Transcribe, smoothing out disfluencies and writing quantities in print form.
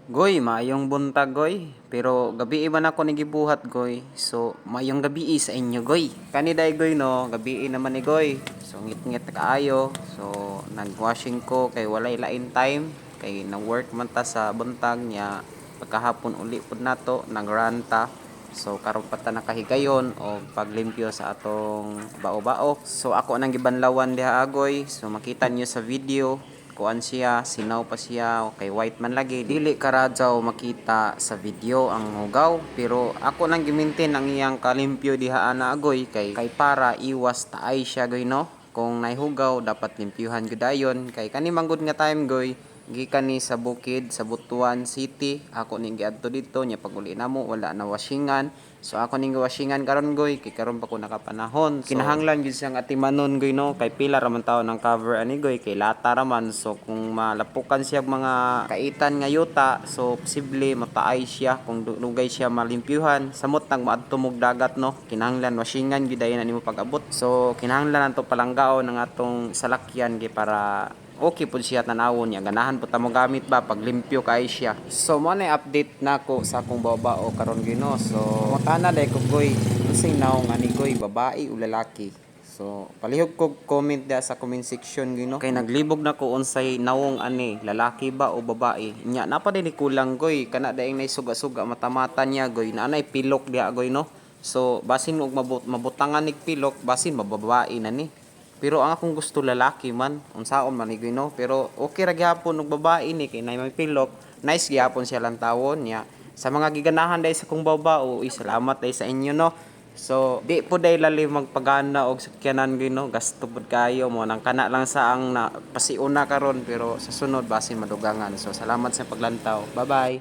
Goy, maayong buntag goy. Pero gabi man ako gibuhat goy. So, maayong gabi sa inyo goy. Kaniday goy no, gabi naman ni goy. So, ngit-ngit kaayo. So, nag-washing ko kay walay lain time. Kay nag-work man ta sa buntag niya. Pagkahapon uli pud nato, nagranta. So, karon pa ta nakahigayon o paglimpyo sa atong bao-bao. So, ako nang gibanlawan diha agoy. So, makita niyo sa video kuan siya, sinaw pa siya, kay white man lagi, dili karadyaw makita sa video ang hugaw, pero ako nang gimintin ang iyang kalimpyo diha ana agoy, kay para iwas taay siya goy no, kung naihugaw dapat limpyuhan gyudayon, kay kani manggod nga time goy, gikan ni sa bukid sa Butuan City, ako ning giadto dito nya pag uli namo wala na washingan. So ako ning washingan karon goy, kay karon pa ko nakapanahon. So, kinahanglan gyud siyang atimanon goy no, kay pila ra man taon ang cover ani goy, kay lata ra man. So kung malapukan siya mga kaitan nga yuta, so posible mataay siya kung dugay siya malimpyuhan. Samot nang maadto mog dagat no, kinahanglan washingan gyud dayon nimo pag-abot. So kinahanglan nato palanggaon ang atong salakyan kay para okay po siya tanawon niya, ganahan po tamo gamit ba pag limpyo kay siya. So mo na update nako sa akong babao karon gino. So makana dai ko goy sing naong ani goy, babae o lalaki. So palihog ko comment da sa comment section gino, kay naglibog na ko unsay nawong ani, lalaki ba o babae. Nya napa din kulang goy, kana daing nay suga-suga mata-mata niya goy, naanay pilok dia goy no. So basin og mabutangan nig pilok, basin mababae na ni. Pero ang akong gusto lalaki man, unsaon man igoy no. Pero okay ra gyapon og babae ni kay nay may pilok, nice gyapon siya lang tawon niya. Sa mga giganahan dai sa kong babao, salamat dai sa inyo no. So, di po dai lalim magpagana og sakyanan gyud no, gasto pud kayo mo nang kana lang sa ang na pasiuna karon, pero sa sunod basin madugangan. So, salamat sa paglantaw. Bye-bye.